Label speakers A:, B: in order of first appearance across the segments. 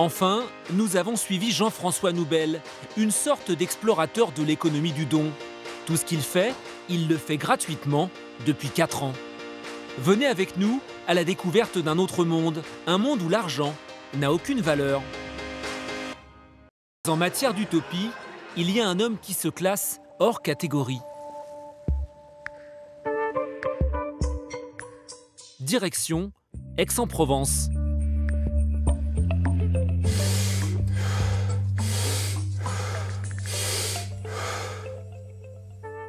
A: Enfin, nous avons suivi Jean-François Noubel, une sorte d'explorateur de l'économie du don. Tout ce qu'il fait, il le fait gratuitement depuis 4 ans. Venez avec nous à la découverte d'un autre monde, un monde où l'argent n'a aucune valeur. En matière d'utopie, il y a un homme qui se classe hors catégorie. Direction Aix-en-Provence.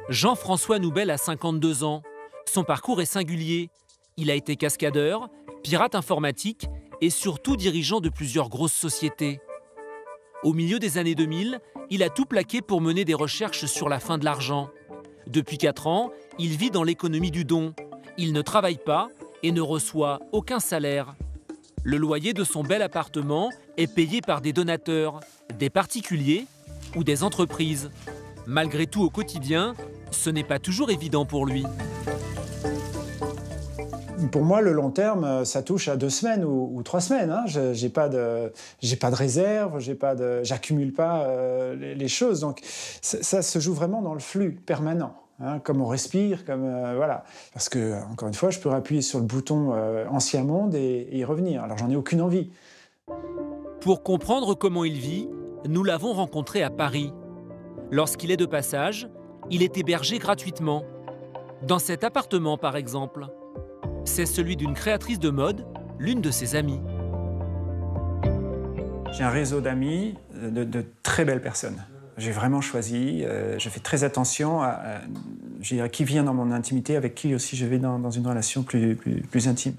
A: Jean-François Noubel a 52 ans. Son parcours est singulier. Il a été cascadeur, pirate informatique et surtout dirigeant de plusieurs grosses sociétés. Au milieu des années 2000, il a tout plaqué pour mener des recherches sur la fin de l'argent. Depuis 4 ans, il vit dans l'économie du don. Il ne travaille pas et ne reçoit aucun salaire. Le loyer de son bel appartement est payé par des donateurs, des particuliers ou des entreprises. Malgré tout, au quotidien, ce n'est pas toujours évident pour lui.
B: Pour moi, le long terme, ça touche à 2 semaines ou 3 semaines. Hein. J'ai pas de réserve, j'accumule pas les choses. Donc, ça se joue vraiment dans le flux permanent. Hein, comme on respire, voilà. Parce que, encore une fois, je peux appuyer sur le bouton Ancien Monde et y revenir. Alors, j'en ai aucune envie.
A: Pour comprendre comment il vit, nous l'avons rencontré à Paris. Lorsqu'il est de passage, il est hébergé gratuitement. Dans cet appartement, par exemple, c'est celui d'une créatrice de mode, l'une de ses amies.
B: J'ai un réseau d'amis, de très belles personnes. J'ai vraiment choisi, je fais très attention à qui vient dans mon intimité, avec qui aussi je vais dans une relation plus intime.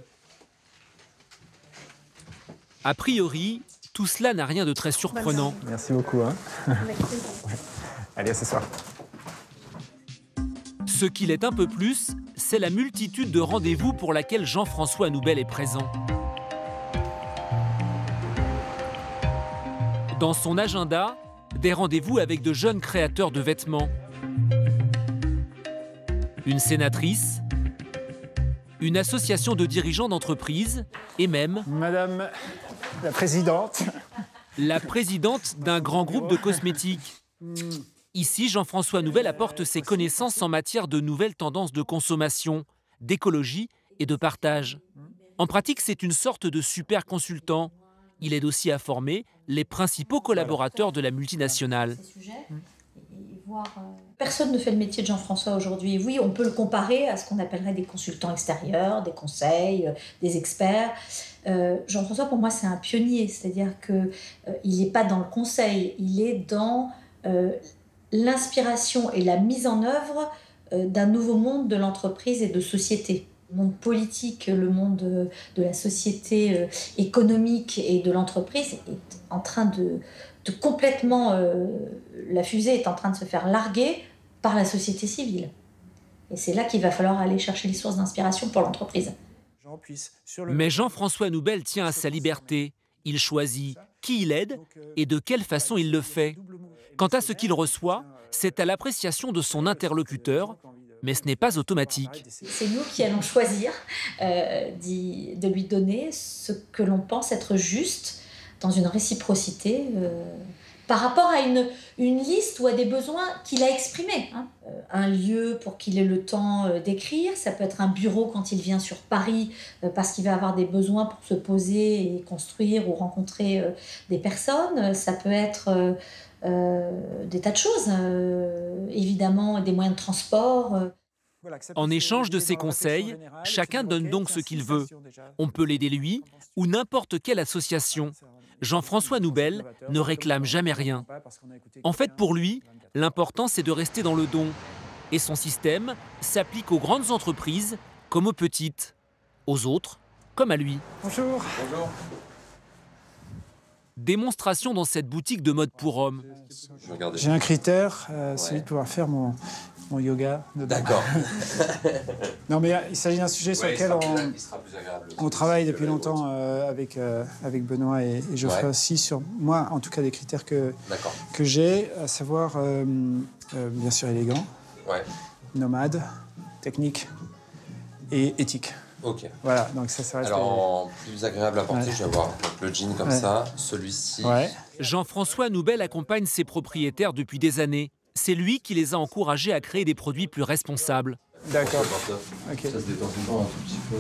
A: A priori, tout cela n'a rien de très surprenant.
B: Merci beaucoup. Hein. Ouais. Allez, à ce soir.
A: Ce qui l'est un peu plus, c'est la multitude de rendez-vous pour laquelle Jean-François Noubel est présent. Dans son agenda, des rendez-vous avec de jeunes créateurs de vêtements. Une sénatrice, une association de dirigeants d'entreprise et même...
B: Madame la présidente.
A: La présidente d'un grand groupe de cosmétiques. Ici, Jean-François Noubel apporte ses connaissances en matière de nouvelles tendances de consommation, d'écologie et de partage. En pratique, c'est une sorte de super consultant. Il aide aussi à former les principaux collaborateurs de la multinationale.
C: Personne ne fait le métier de Jean-François aujourd'hui. Oui, on peut le comparer à ce qu'on appellerait des consultants extérieurs, des conseils, des experts. Jean-François, pour moi, c'est un pionnier. C'est-à-dire qu'il n'est pas dans le conseil, il est dans l'inspiration et la mise en œuvre d'un nouveau monde de l'entreprise et de société. Le monde politique, le monde de la société économique et de l'entreprise est en train de complètement... la fusée est en train de se faire larguer par la société civile. Et c'est là qu'il va falloir aller chercher les sources d'inspiration pour l'entreprise.
A: Mais Jean-François Noubel tient à sa liberté. Il choisit qui il aide et de quelle façon il le fait. Quant à ce qu'il reçoit, c'est à l'appréciation de son interlocuteur, mais ce n'est pas automatique.
C: C'est nous qui allons choisir de lui donner ce que l'on pense être juste dans une réciprocité par rapport à une liste ou à des besoins qu'il a exprimés. Hein. Un lieu pour qu'il ait le temps d'écrire, ça peut être un bureau quand il vient sur Paris parce qu'il va avoir des besoins pour se poser et construire ou rencontrer des personnes. Ça peut être des tas de choses, évidemment des moyens de transport.
A: En échange de ses conseils, chacun donne donc ce qu'il veut. On peut l'aider lui ou n'importe quelle association. Jean-François Noubel ne réclame jamais rien. En fait, pour lui, l'important c'est de rester dans le don. Et son système s'applique aux grandes entreprises comme aux petites, aux autres comme à lui.
B: Bonjour.
D: Bonjour.
A: Démonstration dans cette boutique de mode pour hommes.
B: J'ai un critère, celui de pouvoir faire mon yoga.
D: D'accord.
B: Non, mais il s'agit d'un sujet sur lequel on travaille depuis longtemps avec Benoît et Geoffrey aussi, sur moi, en tout cas, des critères que j'ai, à savoir, bien sûr, élégant, nomade, technique et éthique.
D: Ok.
B: Voilà, donc ça reste...
D: Alors, en plus agréable à porter,
B: Ouais.
D: je vais avoir donc, le jean comme ça, celui-ci.
B: Ouais.
A: Jean-François Noubel accompagne ses propriétaires depuis des années. C'est lui qui les a encouragés à créer des produits plus responsables.
B: D'accord. Ok.
D: Ça se détend tout le temps un tout petit peu.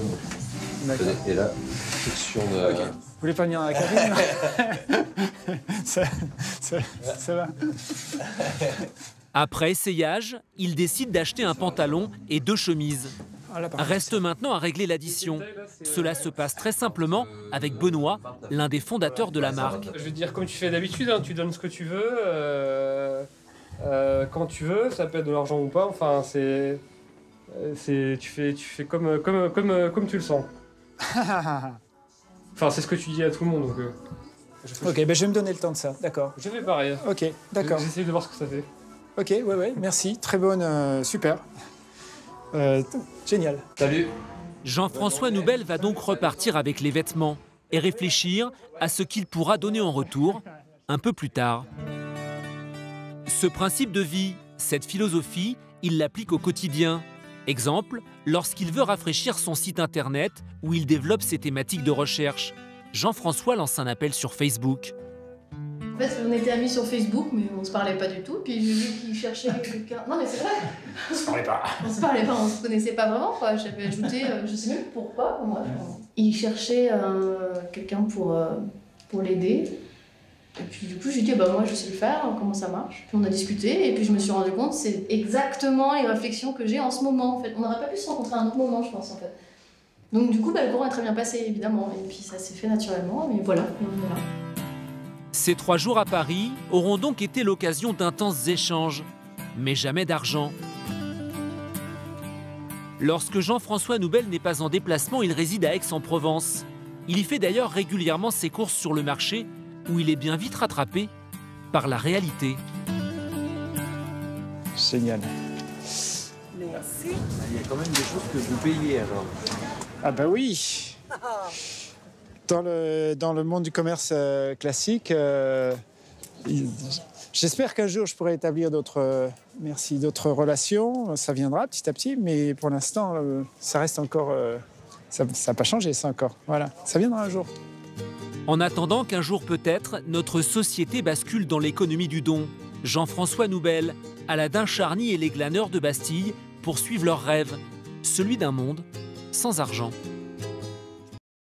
B: D'accord.
D: Et là, section de...
B: Vous voulez pas venir dans la cabine? ça va.
A: Après essayage, il décide d'acheter un pantalon et 2 chemises.
B: Ah, là, par contre,
A: Reste maintenant à régler l'addition. Cela se passe très simplement avec Benoît, l'un des fondateurs de la marque.
E: Je veux dire, comme tu fais d'habitude, hein, tu donnes ce que tu veux, quand tu veux, ça peut être de l'argent ou pas, enfin, tu fais comme tu le sens. Enfin, c'est ce que tu dis à tout le monde, donc...
B: Ok, ben je vais me donner le temps de ça, d'accord.
E: Je fais pareil.
B: Ok, d'accord.
E: J'essaie de voir ce que ça fait.
B: Ok, ouais, merci. Très bonne, super. Génial.
D: Salut.
A: Jean-François Noubel va donc repartir avec les vêtements et réfléchir à ce qu'il pourra donner en retour un peu plus tard. Ce principe de vie, cette philosophie, il l'applique au quotidien. Exemple, lorsqu'il veut rafraîchir son site internet où il développe ses thématiques de recherche. Jean-François lance un appel sur Facebook.
F: En fait, on était amis sur Facebook, mais on se parlait pas du tout. Puis j'ai vu qu'il cherchait quelqu'un. Non, mais c'est vrai.
B: On se parlait pas.
F: On se parlait pas, on se connaissait pas vraiment, quoi. J'avais ajouté, je sais même pourquoi, pour moi. Il cherchait quelqu'un pour l'aider. Et puis du coup, j'ai dit, bah moi je sais le faire, comment ça marche. Puis on a discuté, et puis je me suis rendu compte, c'est exactement les réflexions que j'ai en ce moment, en fait. On n'aurait pas pu se rencontrer à un autre moment, je pense, en fait. Donc du coup, bah, le courant est très bien passé, évidemment. Et puis ça s'est fait naturellement, mais voilà.
A: Ces 3 jours à Paris auront donc été l'occasion d'intenses échanges, mais jamais d'argent. Lorsque Jean-François Noubel n'est pas en déplacement, il réside à Aix-en-Provence. Il y fait d'ailleurs régulièrement ses courses sur le marché, où il est bien vite rattrapé par la réalité.
B: Génial.
G: Merci. Il y a quand même des choses que vous payez alors.
B: Ah bah oui. Dans le monde du commerce classique, j'espère qu'un jour je pourrai établir d'autres relations. Ça viendra petit à petit, mais pour l'instant, ça reste encore... ça n'a pas changé, ça encore. Voilà, ça viendra un jour.
A: En attendant qu'un jour peut-être, notre société bascule dans l'économie du don. Jean-François Noubel, Aladin Charny et les glaneurs de Bastille poursuivent leur rêve, celui d'un monde sans argent.